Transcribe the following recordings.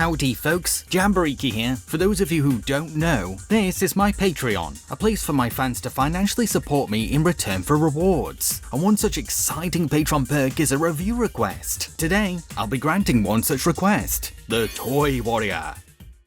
Howdy folks, Jamboree here. For those of you who don't know, this is my Patreon, a place for my fans to financially support me in return for rewards. And one such exciting Patron perk is a review request. Today, I'll be granting one such request, the Toy Warrior.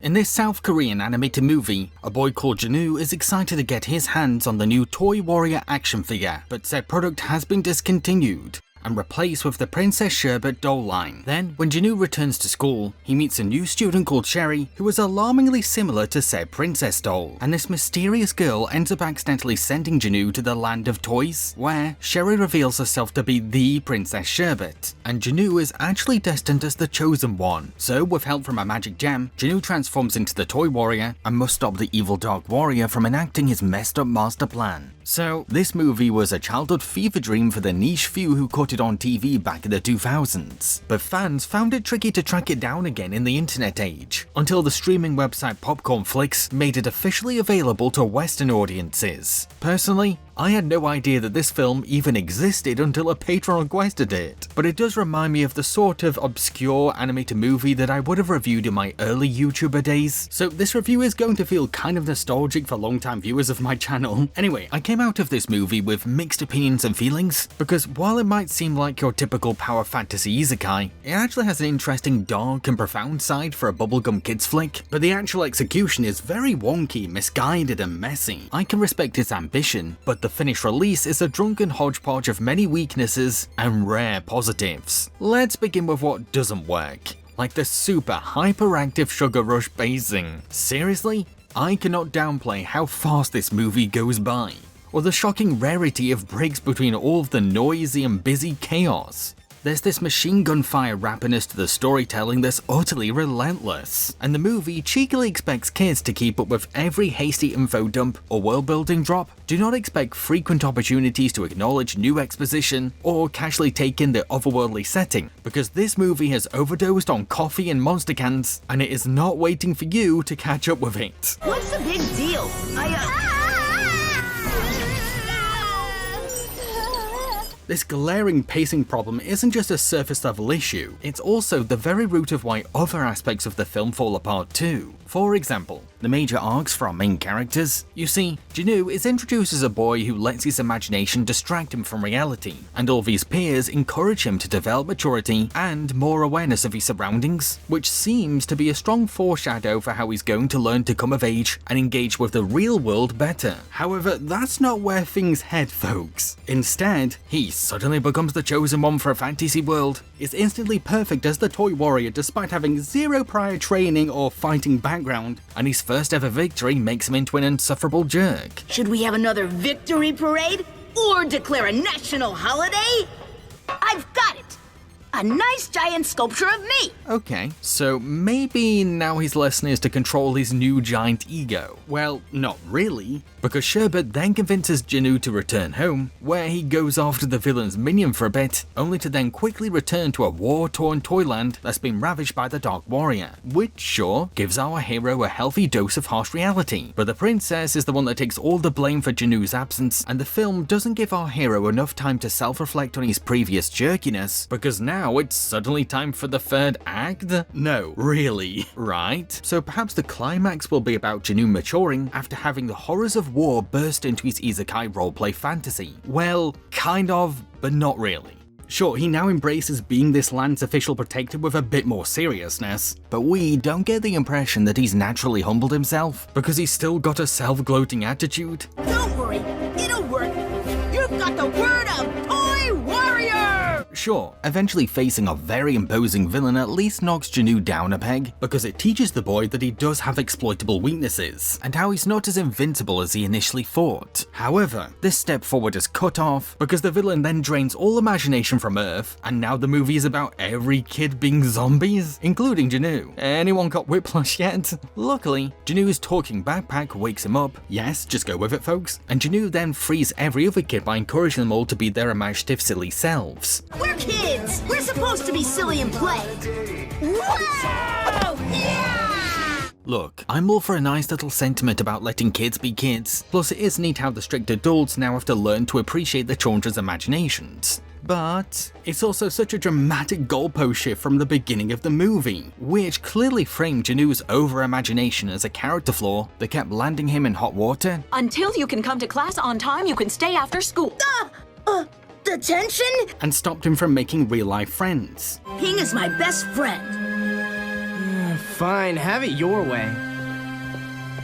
In this South Korean animated movie, a boy called Janu is excited to get his hands on the new Toy Warrior action figure, but said product has been discontinued and replaced with the Princess Sherbet doll line. Then, when Janu returns to school, he meets a new student called Sherry, who is alarmingly similar to said princess doll. And this mysterious girl ends up accidentally sending Janu to the land of toys, where Sherry reveals herself to be the Princess Sherbet, and Janu is actually destined as the chosen one. So, with help from a magic gem, Janu transforms into the Toy Warrior and must stop the evil Dark Warrior from enacting his messed up master plan. So, this movie was a childhood fever dream for the niche few who caught it on TV back in the 2000s, but fans found it tricky to track it down again in the internet age, until the streaming website Popcorn Flicks made it officially available to Western audiences. Personally, I had no idea that this film even existed until a patron requested it, but it does remind me of the sort of obscure animated movie that I would have reviewed in my early YouTuber days, so this review is going to feel kind of nostalgic for long-time viewers of my channel. Anyway, I came out of this movie with mixed opinions and feelings, because while it might seem like your typical power fantasy isekai, it actually has an interesting dark and profound side for a bubblegum kids flick, but the actual execution is very wonky, misguided and messy. I can respect its ambition, but the finished release is a drunken hodgepodge of many weaknesses and rare positives. Let's begin with what doesn't work, like the super hyperactive sugar rush pacing. Seriously? I cannot downplay how fast this movie goes by, or the shocking rarity of breaks between all of the noisy and busy chaos. There's this machine gun fire rapidness to the storytelling that's utterly relentless, and the movie cheekily expects kids to keep up with every hasty info dump or world building drop. Do not expect frequent opportunities to acknowledge new exposition or casually take in the otherworldly setting, because this movie has overdosed on coffee and monster cans, and it is not waiting for you to catch up with it. What's the big deal? This glaring pacing problem isn't just a surface level issue, it's also the very root of why other aspects of the film fall apart too. For example, the major arcs for our main characters. You see, Janu is introduced as a boy who lets his imagination distract him from reality, and all of his peers encourage him to develop maturity and more awareness of his surroundings, which seems to be a strong foreshadow for how he's going to learn to come of age and engage with the real world better. However, that's not where things head, folks. Instead, he suddenly becomes the chosen one for a fantasy world, is instantly perfect as the Toy Warrior despite having zero prior training or fighting background, and his first ever victory makes him into an insufferable jerk. Should we have another victory parade? Or declare a national holiday? I've got it! A nice giant sculpture of me! Okay, so maybe now his lesson is to control his new giant ego. Well, not really, because Sherbet then convinces Janu to return home, where he goes after the villain's minion for a bit, only to then quickly return to a war-torn toyland that's been ravaged by the Dark Warrior, which sure gives our hero a healthy dose of harsh reality. But the princess is the one that takes all the blame for Janu's absence, and the film doesn't give our hero enough time to self-reflect on his previous jerkiness, because now it's suddenly time for the third act? No, really, right? So perhaps the climax will be about Janu maturing after having the horrors of war burst into his isekai roleplay fantasy. Well, kind of, but not really. Sure, he now embraces being this land's official protector with a bit more seriousness, but we don't get the impression that he's naturally humbled himself, because he's still got a self-gloating attitude. Don't worry, it'll work. You've got the word of Toy Warrior! Sure, eventually facing a very imposing villain at least knocks Janu down a peg, because it teaches the boy that he does have exploitable weaknesses, and how he's not as invincible as he initially thought. However, this step forward is cut off, because the villain then drains all imagination from Earth, and now the movie is about every kid being zombies, including Janu. Anyone got whiplash yet? Luckily, Janu's talking backpack wakes him up, yes, just go with it folks, and Janu then frees every other kid by encouraging them all to be their imaginative silly selves. We're kids! We're supposed to be silly and play! Whoa! Yeah! Look, I'm all for a nice little sentiment about letting kids be kids, plus it is neat how the strict adults now have to learn to appreciate the children's imaginations. but it's also such a dramatic goalpost shift from the beginning of the movie, which clearly framed Janu's over-imagination as a character flaw that kept landing him in hot water. Until you can come to class on time, you can stay after school. Detention? And stopped him from making real-life friends. Ping is my best friend. Fine, have it your way.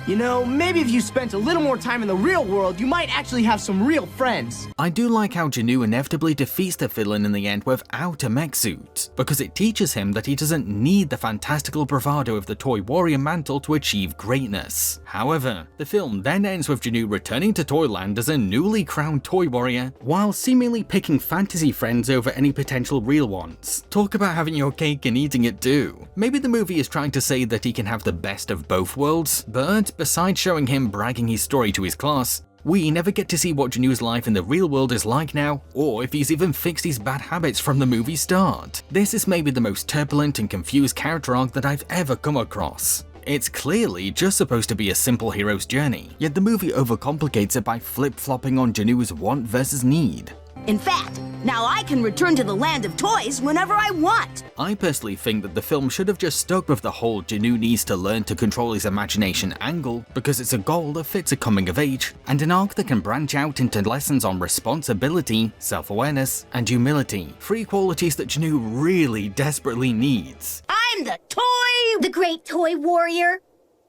You know, maybe if you spent a little more time in the real world, you might actually have some real friends. I do like how Janu inevitably defeats the villain in the end without a mech suit, because it teaches him that he doesn't need the fantastical bravado of the Toy Warrior mantle to achieve greatness. However, the film then ends with Janu returning to Toyland as a newly crowned Toy Warrior, while seemingly picking fantasy friends over any potential real ones. Talk about having your cake and eating it too. Maybe the movie is trying to say that he can have the best of both worlds, but besides showing him bragging his story to his class, we never get to see what Janu's life in the real world is like now, or if he's even fixed his bad habits from the movie's start. This is maybe the most turbulent and confused character arc that I've ever come across. It's clearly just supposed to be a simple hero's journey, yet the movie overcomplicates it by flip-flopping on Janu's want versus need. In fact, now I can return to the land of toys whenever I want. I personally think that the film should have just stuck with the whole Janu needs to learn to control his imagination angle, because it's a goal that fits a coming of age, and an arc that can branch out into lessons on responsibility, self-awareness, and humility. 3 qualities that Janu really desperately needs. I'm the great toy warrior.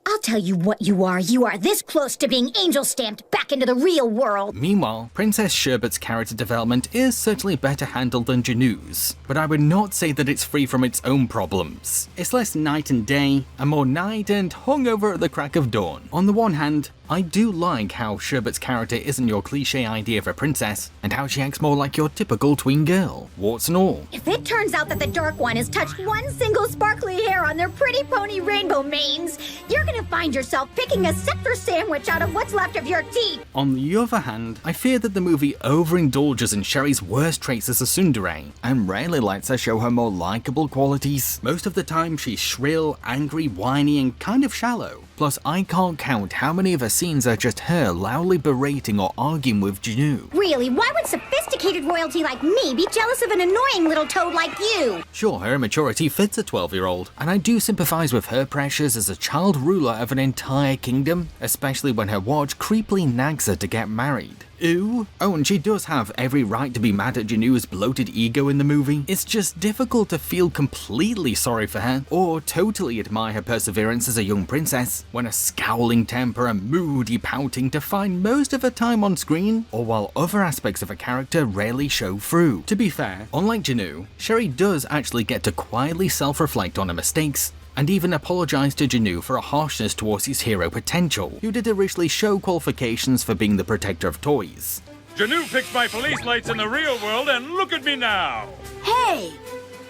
I'll tell you what you are. You are this close to being angel-stamped back into the real world. Meanwhile, Princess Sherbet's character development is certainly better handled than Janu's, but I would not say that it's free from its own problems. It's less night and day, and more night and hungover at the crack of dawn. On the one hand, I do like how Sherbet's character isn't your cliche idea of a princess, and how she acts more like your typical tween girl, warts and all. If it turns out that the Dark One has touched one single sparkly hair on their pretty pony rainbow manes, you're gonna find yourself picking a scepter sandwich out of what's left of your teeth. On the other hand, I fear that the movie overindulges in Sherry's worst traits as a tsundere, and rarely lets her show her more likable qualities. Most of the time, she's shrill, angry, whiny, and kind of shallow. Plus, I can't count how many of her scenes are just her loudly berating or arguing with Janu. Really, why would sophisticated royalty like me be jealous of an annoying little toad like you? Sure, her immaturity fits a 12-year-old, and I do sympathize with her pressures as a child ruler of an entire kingdom, especially when her watch creepily nags her to get married. Ooh. Oh, and she does have every right to be mad at Janu's bloated ego in the movie. It's just difficult to feel completely sorry for her, or totally admire her perseverance as a young princess, when a scowling temper and moody pouting define most of her time on screen, or while other aspects of her character rarely show through. To be fair, unlike Janu, Sherry does actually get to quietly self-reflect on her mistakes, and even apologise to Janu for a harshness towards his hero potential, who did originally show qualifications for being the protector of toys. Janu fixed my police lights in the real world, and look at me now! Hey,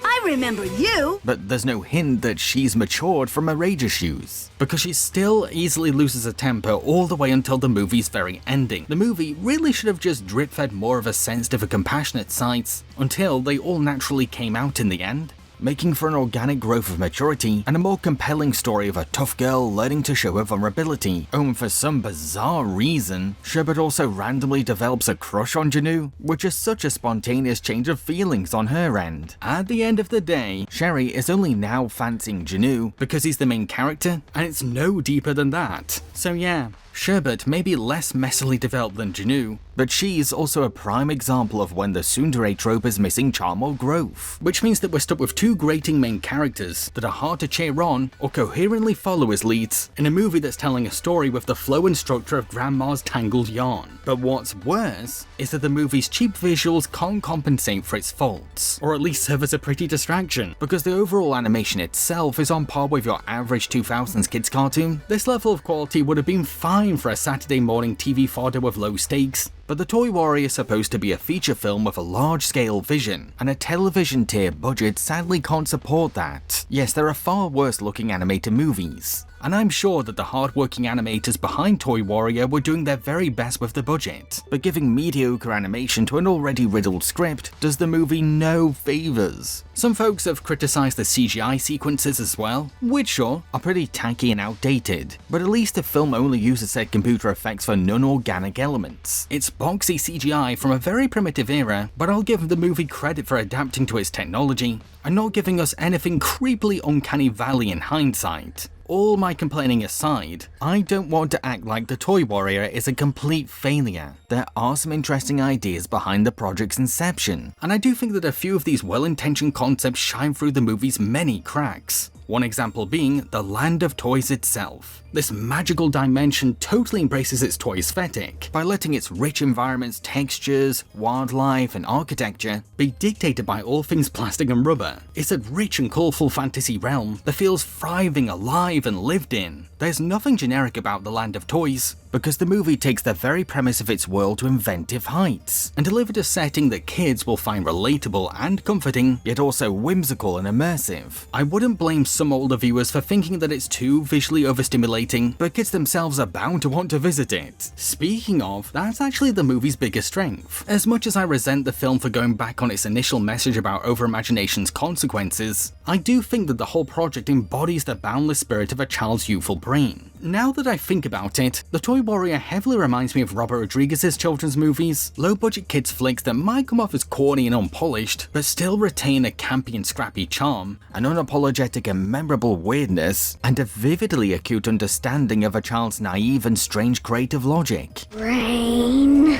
I remember you. But there's no hint that she's matured from her rage issues, because she still easily loses her temper all the way until the movie's very ending. The movie really should have just drip-fed more of her sensitive and compassionate sides, until they all naturally came out in the end, making for an organic growth of maturity and a more compelling story of a tough girl learning to show her vulnerability. Oh, and for some bizarre reason, Sherbet also randomly develops a crush on Janu, which is such a spontaneous change of feelings on her end. At the end of the day, Sherry is only now fancying Janu because he's the main character, and it's no deeper than that. So yeah, Sherbet may be less messily developed than Janu, but she's also a prime example of when the tsundere trope is missing charm or growth, which means that we're stuck with 2 grating main characters that are hard to cheer on or coherently follow as leads in a movie that's telling a story with the flow and structure of Grandma's tangled yarn. But what's worse is that the movie's cheap visuals can't compensate for its faults, or at least serve as a pretty distraction, because the overall animation itself is on par with your average 2000s kids cartoon. This level of quality would have been fine for a Saturday morning TV fodder with low stakes, but The Toy Warrior is supposed to be a feature film with a large-scale vision, and a television tier budget sadly can't support that. Yes, there are far worse-looking animated movies, and I'm sure that the hard-working animators behind Toy Warrior were doing their very best with the budget, but giving mediocre animation to an already riddled script does the movie no favors. Some folks have criticized the CGI sequences as well, which sure, are pretty tacky and outdated, but at least the film only uses said computer effects for non-organic elements. It's boxy CGI from a very primitive era, but I'll give the movie credit for adapting to its technology and not giving us anything creepily uncanny valley in hindsight. All my complaining aside, I don't want to act like The Toy Warrior is a complete failure. There are some interesting ideas behind the project's inception, and I do think that a few of these well-intentioned concepts shine through the movie's many cracks. One example being the Land of Toys itself. This magical dimension totally embraces its toy aesthetic by letting its rich environments, textures, wildlife, and architecture be dictated by all things plastic and rubber. It's a rich and colourful fantasy realm that feels thriving, alive, and lived in. There's nothing generic about the Land of Toys, because the movie takes the very premise of its world to inventive heights, and delivered a setting that kids will find relatable and comforting, yet also whimsical and immersive. I wouldn't blame some older viewers for thinking that it's too visually overstimulating, but kids themselves are bound to want to visit it. Speaking of, that's actually the movie's biggest strength. As much as I resent the film for going back on its initial message about overimagination's consequences, I do think that the whole project embodies the boundless spirit of a child's youthful brain. Now that I think about it, The Toy Warrior heavily reminds me of Robert Rodriguez's children's movies, low-budget kids flicks that might come off as corny and unpolished, but still retain a campy and scrappy charm, an unapologetic and memorable weirdness, and a vividly acute understanding of a child's naive and strange creative logic. Brain.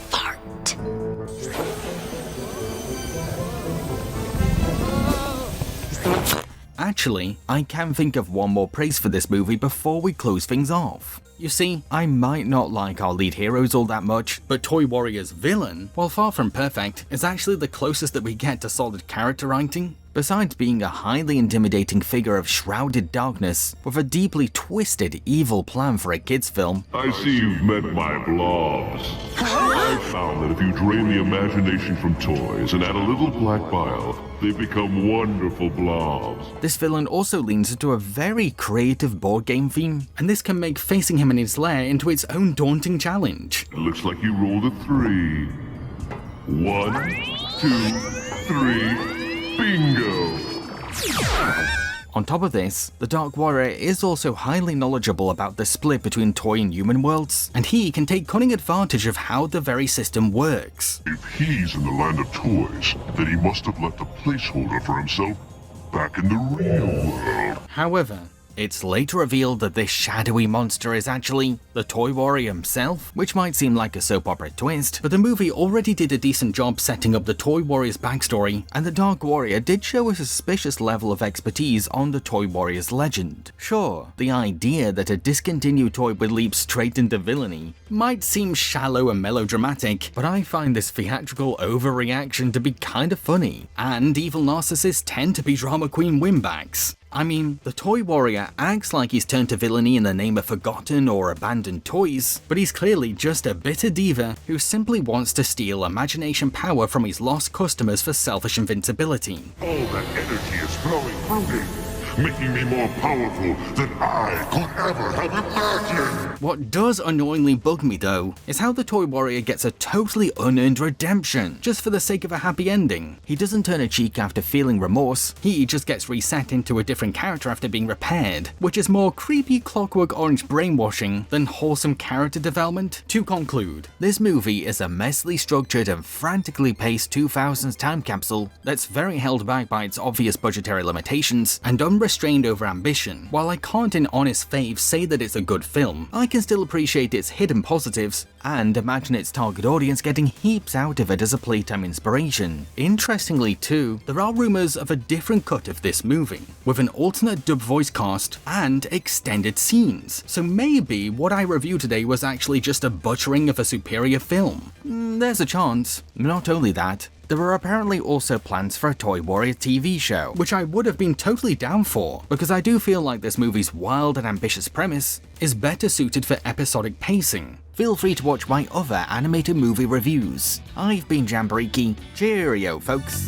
Fart. Actually, I can think of one more praise for this movie before we close things off. You see, I might not like our lead heroes all that much, but Toy Warrior's villain, while far from perfect, is actually the closest that we get to solid character writing. Besides being a highly intimidating figure of shrouded darkness with a deeply twisted, evil plan for a kids' film, I see you've met my blobs. I've found that if you drain the imagination from toys and add a little black bile, they become wonderful blobs. this villain also leans into a very creative board game theme, and this can make facing him in his lair into its own daunting challenge. It looks like you rolled a 3. 1, 2, 3. Bingo! On top of this, the Dark Warrior is also highly knowledgeable about the split between toy and human worlds, and he can take cunning advantage of how the very system works. If he's in the Land of Toys, then he must have left a placeholder for himself back in the real world. However, it's later revealed that this shadowy monster is actually the Toy Warrior himself, which might seem like a soap opera twist, but the movie already did a decent job setting up the Toy Warrior's backstory, and the Dark Warrior did show a suspicious level of expertise on the Toy Warrior's legend. Sure, the idea that a discontinued toy would leap straight into villainy might seem shallow and melodramatic, but I find this theatrical overreaction to be kind of funny, and evil narcissists tend to be drama queen winbacks. I mean, the Toy Warrior acts like he's turned to villainy in the name of forgotten or abandoned toys, but he's clearly just a bitter diva who simply wants to steal imagination power from his lost customers for selfish invincibility. All that energy is flowing through me, making me more powerful than I could ever have imagined. What does annoyingly bug me though, is how the Toy Warrior gets a totally unearned redemption, just for the sake of a happy ending. He doesn't turn a cheek after feeling remorse, he just gets reset into a different character after being repaired, which is more creepy Clockwork Orange brainwashing than wholesome character development. To conclude, this movie is a messily structured and frantically paced 2000s time capsule that's very held back by its obvious budgetary limitations and unrestrained over ambition. While I can't in honest faith say that it's a good film, I can still appreciate its hidden positives and imagine its target audience getting heaps out of it as a playtime inspiration. Interestingly too, there are rumors of a different cut of this movie, with an alternate dub voice cast and extended scenes, so maybe what I reviewed today was actually just a butchering of a superior film. There's a chance. Not only that, there are apparently also plans for a Toy Warrior TV show, which I would have been totally down for, because I do feel like this movie's wild and ambitious premise is better suited for episodic pacing. Feel free to watch my other animated movie reviews. I've been Jamboree. Cheerio, folks.